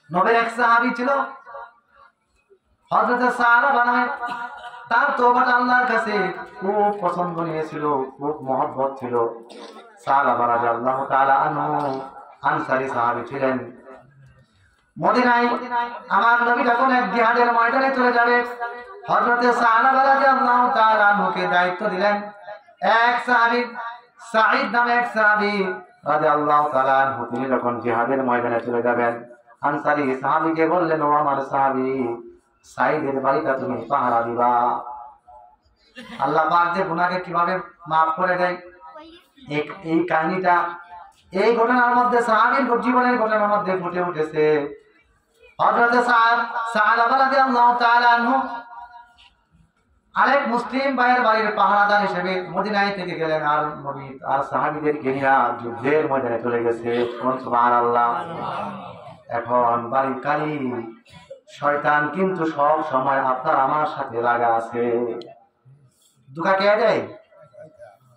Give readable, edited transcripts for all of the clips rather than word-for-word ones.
নবীর এক সাহাবী ছিল হযরত সালাবা নামে। তার তওবাটা আল্লাহর কাছে খুব পছন্দনীয় ছিল, খুব মহব্বত ছিল। সালাবা রাদিয়াল্লাহু তাআলা আনহু আনসারী সাহাবী ছিলেন। মদিনায় আমার নবী যখন এক জিহাদের ময়দানে চলে যাবে, হযরত সালাবা রাদিয়াল্লাহু তাআলা আনহুকে দায়িত্ব দিলেন। এক সাহাবী সাঈদ নামে এক সাহাবী রাদিয়াল্লাহু তাআলা আনহু তিনি যখন জিহাদের ময়দানে চলে যাবেন, আনসারী সাহাবীকে বললেন, ও আমার সাহাবী সাঈদের বাড়িটা তুমি পাহারা দিবা। আল্লাহ পাক যে গুনাহকে কিভাবে মাফ করে দেয়, এই কাহিনীটা এই ঘটনার মধ্যে সাহাবীর জীবনের ঘটনার মধ্যে ফুটে উঠেছে। হযরত সালাবা রাদিয়াল্লাহু তাআলা আনহু আরেক মুসলিম ভাইয়ের বাড়ির পাহারাদার হিসেবে মদিনায় থেকে গেলেন, আর নবী আর সাহাবীদেরকে নিয়ে যুদ্ধের ময়দানে চলে গেছে। সুবহানাল্লাহ। এখন বাড়ির কালী শয়তান কিন্তু সব সময় আপনার আমার সাথে লাগা আছে। দুঃখা কে দেয়?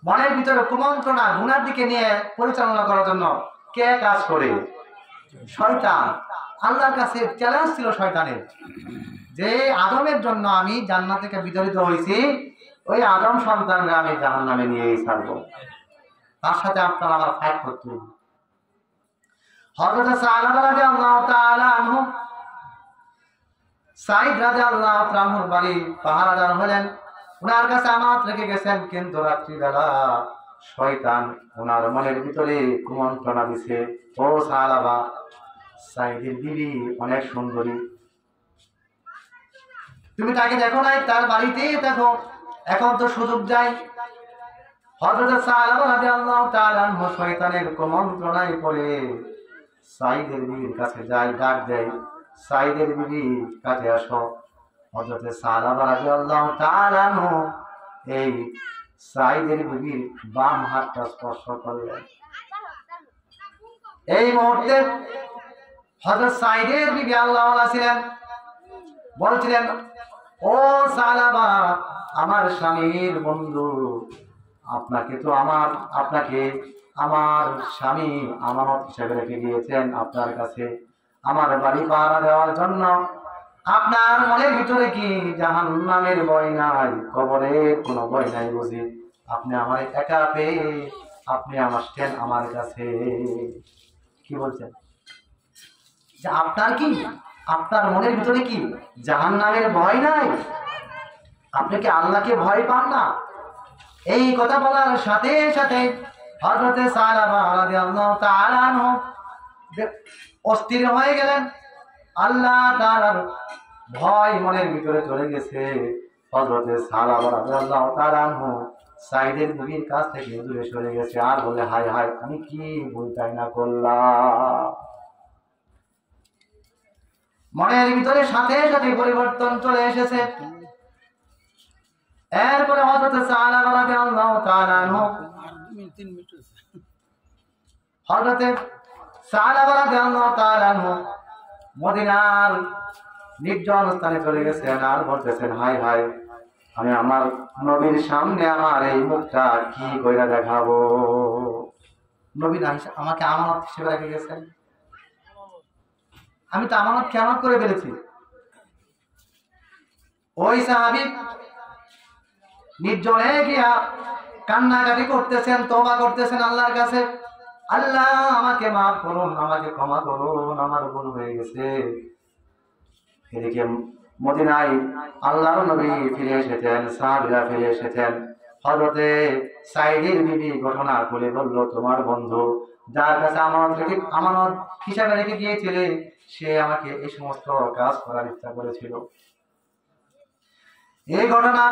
মনের ভিতরে কুমন্ত্রণা গুনার দিকে নিয়ে পরিচালনা করার জন্য কে কাজ করে? শয়তান। আল্লাহর কাছে চ্যালেঞ্জ ছিল শয়তানের, যে আদমের জন্য আমি জান্নাত থেকে বিতাড়িত হয়েছি, ওই আদম সন্তানকে আমি জাহান্নামে নিয়েই ছাড়বো। তার সাথে আপনার আমার ফাইট করতে হবে। হযরত সালাবা রাদিয়াল্লাহু তাআলা আনহু সাঈদ রাদিয়াল্লাহু তাআলা আনহুর বাড়ি পাহারাদার হলেন, ওনার কাছে আমানত রেখে গেছেন। কিন্তু রাত্রিবেলা শয়তান ওনার মনের ভিতরে কুমন্ত্রণা দিছে, ও সালাবা সাঈদের বিবি অনেক সুন্দরী, তুমি তাকে দেখো নাই, তার বাড়িতেই দেখো, এখন তো সুযোগ যায়। হযরত সালাবা রাদিয়াল্লাহু তাআলা আনহু শয়তানের কুমন্ত্রণায় পড়ে সাঈদের বিবির কাছে যায়, ডাক দেয়, সাঈদের বিবি কাছে আসো। হযরত সালাবা রাদিয়াল্লাহু তাআলা আনহু এই সাঈদের বিবির বাম হাতটা স্পর্শ করলেন। এই মুহূর্তে হযরত সাঈদের বিবি আল্লাহওয়ালা ছিলেন, বলছিলেন, ও সালাবা আমার স্বামীর বন্ধু, আপনাকে আমার স্বামী আমানত হিসেবে রেখে দিয়েছেন আপনার কাছে, আমার বাড়ি পাহারা দেওয়ার জন্য। আপনার মনের ভিতরে কি জাহান্নামের ভয় নাই, কবরের কোনো ভয় নাই বুঝি? আপনি আমার একা পেয়ে আপনি আসছেন আমার কাছে। কি বলছেন? যে আপনার মনের ভিতরে কি জাহান্নামের ভয় নাই? আপনি কি আল্লাহকে ভয় পান না? এই কথা বলার সাথে সাথে হযরত সালাবা রাদিয়াল্লাহু তাআলা আনহু অস্থির হয়ে গেলেন। আল্লাহ তাআলার ভয় মনের ভিতরে চলে গেছে। হযরত সালাবা রাদিয়াল্লাহু তাআলা আনহু সাঈদের বিবির কাছ থেকে দূরে সরে গেছে, আর বলে, হায় হায়, আমি কি ভুলটাই না করলাম। মনের ভিতরে সাথে সাথে পরিবর্তন চলে এসেছে। এরপরে হযরত সালাবা রাদিয়াল্লাহু তাআলা আনহু হযরত সালাবা রাদিয়াল্লাহু তাআলা আনহু মদিনার নির্জন স্থানে চলে গেছেন, আর বলতেছেন, হায় হায়, আমি আমার নবীর সামনে আমার এই মুখটা কি কইরা দেখাবো? নবী আমাকে আমানত হিসেবে রেখে গেছেন, আমি তো আমানত খেয়ানত করে ফেলেছি। ওই সাহাবী নির্জনে গিয়া কান্নাকাটি করতেছেন, তওবা করতেছেন আল্লাহর কাছে, আল্লাহ আমাকে মাফ করুন, আমাকে ক্ষমা করুন, আমার ভুল হয়ে গেছে। এদিকে মদিনায় আল্লাহর নবী ফিরে এসেছেন, সাহাবীরা ফিরে এসেছেন। হযরত সাঈদের বিবি ঘটনা খুলে বলল, তোমার বন্ধু যার কাছে আমানত হিসাবে রেখে গিয়েছিলে, সে আমাকে এই সমস্ত কাজ করার ইচ্ছা করেছিল। এই ঘটনা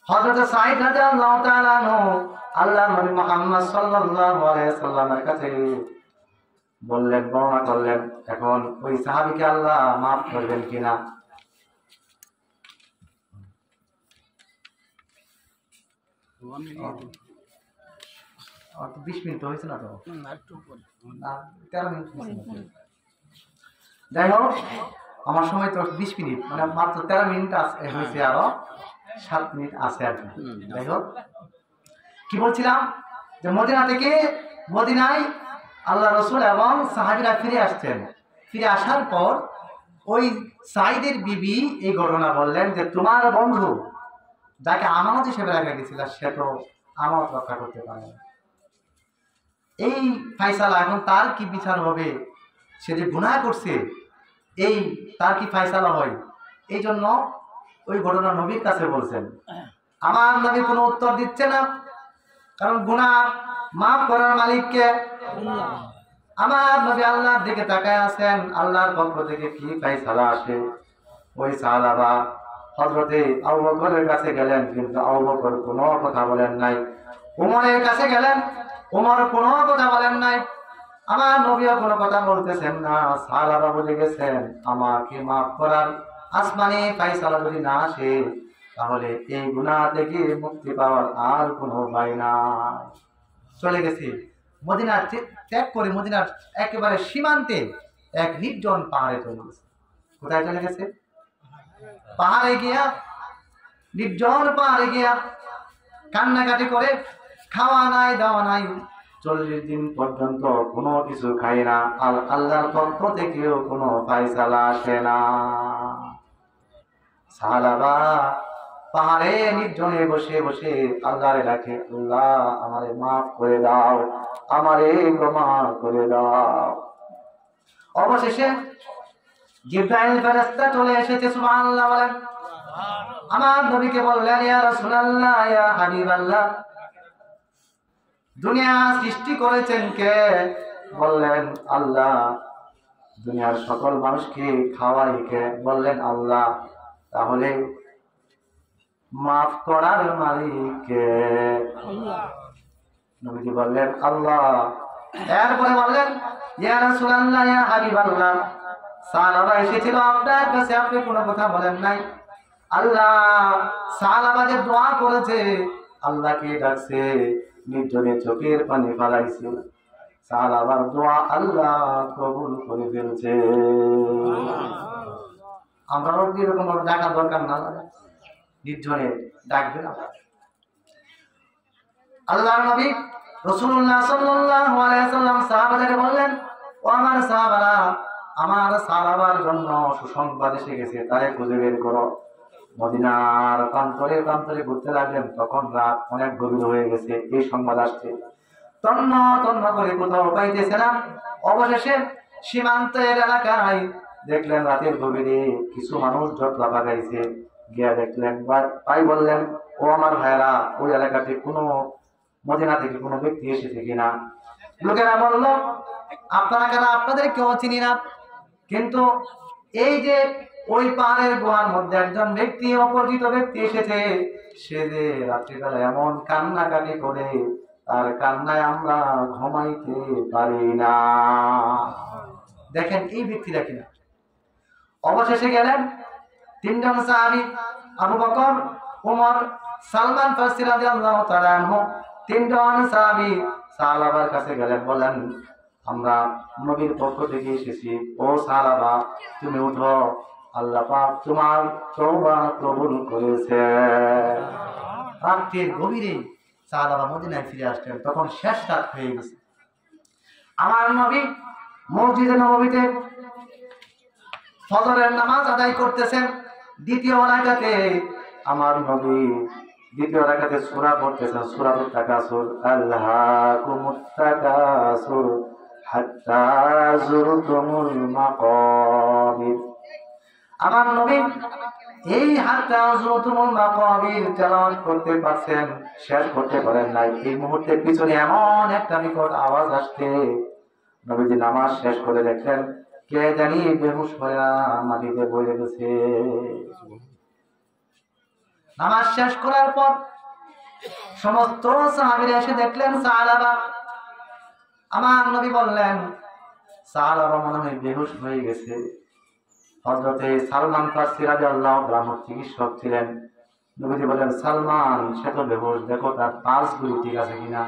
হযরত সাঈদ রাদিয়াল্লাহু তাআলা আনহু আল্লাহর নবী মুহাম্মদ সাল্লাল্লাহু আলাইহি সাল্লামের কাছে বললেন, বর্ণনা করলেন। এখন ওই সাহাবীকে আল্লাহ মাফ করবেন কিনা? আর 20 মিনিট হয়েছে না তো, 13 মিনিট। যাই হোক, আমার সময় তো 20 মিনিট, মানে মাত্র 13 মিনিট হয়েছে, আরো 7 মিনিট আছে আর কি। যাই হোক, কি বলছিলাম, যে মদিনা থেকে মদিনায় আল্লাহ রাসূল এবং সাহাবীরা ফিরে আসছেন। ফিরে আসার পর ওই সাইদের বিবি এই ঘটনা বললেন যে তোমার বন্ধু যাকে আমানত হিসেবে রাখা গেছিল সে তো আমানত রক্ষা করতে পারে না। এই ফাইসালা এখন তার কি বিচার হবে? সে যে গুনাহ করছে এই তার কি ফাইসালা হয়? এই জন্য ওই ঘটনা নবীর কাছে বলছেন। আমার নবী কোনো উত্তর দিচ্ছে না, কারণ গুনাহ মাফ করার মালিককে। আমার নবী আল্লাহর দিকে তাকায় আছেন, আল্লাহর পক্ষ থেকে কি ফাইসালা আসে। ওই সাহাবা হযরতে আবু বকরের কাছে গেলেন, কিন্তু আবু বকর কোনো কথা বলেন নাই। উমরের কাছে গেলেন, উমর কোনো কথা বলেন নাই। আমার নবীও কোনো কথা বলতেছেন না। সাহাবা বলে গেছেন আমাকে মাফ করার আসমানি ফাইসালা যদি না আসে তাহলে এই গুনাহ থেকে মুক্তি পাওয়ার আর কোনো উপায় নাই। চলে গেছে মদিনা ত্যাগ করে, মদিনার একেবারে সীমান্তে এক নির্জন পাহাড়ে চলে গেছে। কোথায় চলে গেছে? পাহাড়ে গিয়া, নির্জন পাহাড়ে গিয়া কান্নাকাটি করে, খাওয়া নাই দাওয়া নাই, 40 দিন পর্যন্ত কোনো কিছু খাই না। আর আল্লাহর পক্ষ থেকেও কোনো ফায়সালা আসে না। সাহাবা পাহাড়ে নির্জনে বসে বসে আল্লাহরে ডাকে, আল্লাহ আমারে মাফ করে দাও, আমারে ক্ষমা করে দাও। অবশেষে জিবরাইল ফেরেশতা চলে এসেছে। সুবহানাল্লাহ বলেন। আমার নবীকে বললেন, ইয়া রাসূলুল্লাহ, ইয়া হাবিবাল্লাহ, দুনিয়া সৃষ্টি করেছেন কে? বললেন আল্লাহ। দুনিয়ার সকল মানুষকে খাওয়াই কে? বললেন আল্লাহ। তাহলে মাফ করার মালিক কে? নবীজি বললেন আল্লাহ। এরপরে বললেন, ইয়া রাসূলুল্লাহ, ইয়া হাবিবাল্লাহ, সাহাবা এসেছিল আপনার কাছে, আপনি কোনো কথা বলেন নাই। আল্লাহ সাহাবা যে দোয়া করেছে, আল্লাহকে ডাকছে, নির্জনে চোখের পানি ফেলাইছে, সাহাবার দোয়া আল্লাহ কবুল করে ফেলছে। আমরাও এরকম ডাকা দরকার না, নির্জনে ডাকবেন। আল্লাহর নবী রাসূলুল্লাহ সাল্লাল্লাহু আলাইহি ওয়াসাল্লাম সাহাবাদেরকে বললেন, ও আমার সাহাবারা, আমার সাহাবার জন্য সুসংবাদ এসে গেছে, তারে খুঁজে বের করো। মদিনার প্রান্তরে প্রান্তরে ঘুরতে লাগলেন। তখন রাত অনেক গভীর হয়ে গেছে, এই সংবাদ আসছে। তন্ন তন্ন করে কোথাও পাইতেছে না। অবশেষে সীমান্তের এলাকায় দেখলেন রাতের গভীরে কিছু মানুষ জটলা লাগাইছে। গিয়া দেখলেন, ভাই বললেন, ও আমার ভাইরা, ওই এলাকাতে কোনো মদিনা থেকে কোনো ব্যক্তি এসেছে কিনা? লোকেরা বলল, আপনারা কেন? আপনাদের কেউ চিনি না, কিন্তু এই যে ওই পাহাড়ের গুহার মধ্যে একজন ব্যক্তি, অপরিচিত ব্যক্তি এসেছে, সে যে রাত্রিবেলা এমন কান্নাকাটি করে, তার কান্নায় আমরা ঘুমাইতে পারি না। দেখেন এই ব্যক্তিরা কিনা। অবশেষে গেলেন 3 জন সাহাবী, আবু বকর, ওমর, সালমান ফারসি রাদিয়াল্লাহু তাআলা আনহু। 3 জন সাহাবী সাহাবার কাছে গেলেন, বলেন, আমরা নবীর পক্ষ থেকে এসেছি, ও সাহাবা তুমি উঠো, আল্লাহ পাক তোমার তওবা কবুল করেছে। রাতের গভীরে সাহাবা মদিনায় ফিরে আসলেন। তখন শেষ রাত হয়ে গেছে। আমার নবী মসজিদে নববীতে ফজরের নামাজ আদায় করতেছেন। দ্বিতীয় রাকাতে আমার নবী দ্বিতীয় রাকাতে সূরা পড়তেছেন, সূরাতুত তাকাসুর, আল্লাহাকুমুত তাকাসুর হাত্তা যুরতুমুল মাকাবির। আমার নবী এই হাত্তা যুরতুমুল মাকাবির তেলাওয়াত করতে পারছেন, শেষ করতে পারেন নাই। এই মুহূর্তে পিছনে এমন একটা নিকট আওয়াজ আসছে। নবীজি নামাজ শেষ করে দেখলেন কে জানি বেহুশ হয়ে মাটিতে পড়ে গেছে। নামাজ শেষ করার পর সমস্ত সাহাবীরা এসে দেখলেন সাহাবা। আমার নবী বললেন, সাহাবা মনে হয় বেহুশ হয়ে গেছে। হযরতে সালমান ফারসি রাদিয়াল্লাহু আনহু চিকিৎসক ছিলেন। নবীজি বলেন, সালমান সে তো বেহুশ, দেখো তার পালসগুলি ঠিক আছে কিনা।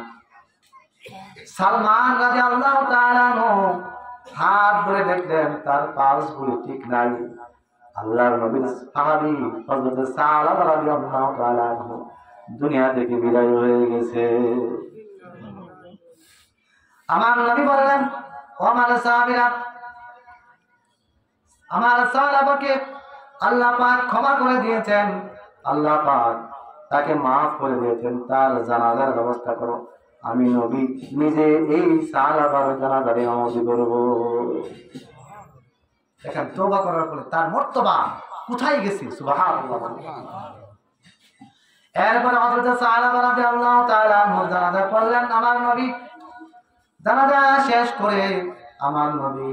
সালমান রাদিয়াল্লাহু তাআলা আনহু হাত ধরে দেখলেন তার পালসগুলি ঠিক নাই। আল্লাহর নবীর সাহাবী হযরত সালাবা রাদিয়াল্লাহু তাআলা আনহু দুনিয়া থেকে বিদায় হয়ে গেছে। আমার নবী বললেন, ও আমার সাহাবীরা, আমার সাহাবাকে আল্লাহ পাক ক্ষমা করে দিয়েছেন, আল্লাহ পাক তাকে মাফ করে দিয়েছেন, তার জানাজার ব্যবস্থা করো। আমি নবী নিজে এই সাহাবার জানাজার ইমামতি করব। দেখেন তওবা করার পরে তার মর্তবা কোথায় গেছে, সুবহানাল্লাহ। এরপরে হযরত সাহাবা রাদিয়াল্লাহু তাআলা জানাজা পড়লেন। আমার নবী জানাজা শেষ করে আমার নবী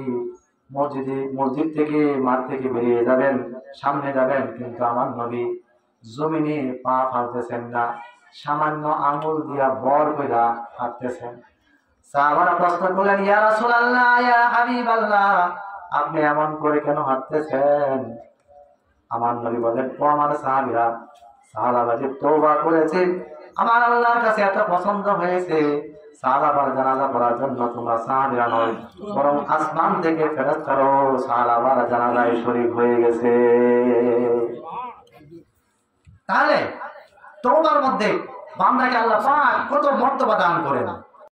মসজিদ থেকে মাঠ থেকে বেরিয়ে যাবেন, সামনে যাবেন, কিন্তু আমার নবী জমিনে পা ফালতেছেন না, সামান্য আঙ্গুল দিয়া বর কইরা হাঁটতেছেন। সাহাবারা প্রশ্ন করলেন, ইয়া রাসূলুল্লাহ, ইয়া হাবিবাল্লাহ, আপনি এমন করে কেন হাঁটতেছেন? আমার নবী বলেন, ও আমার সাহাবীরা, সাহাবারা যে তওবা করেছে আমার আল্লাহর কাছে এত পছন্দ হয়েছে, সাহাবার জানাজা পড়ার জন্য তোমরা সাহাবীরা নয়, বরং আসমান থেকে ফেরেশতারাও সাহাবার জানাজায় শরীক হয়ে গেছে। তাহলে তওবার মধ্যে বান্দাকে আল্লাহ পাক কত মর্তবা দান করেন।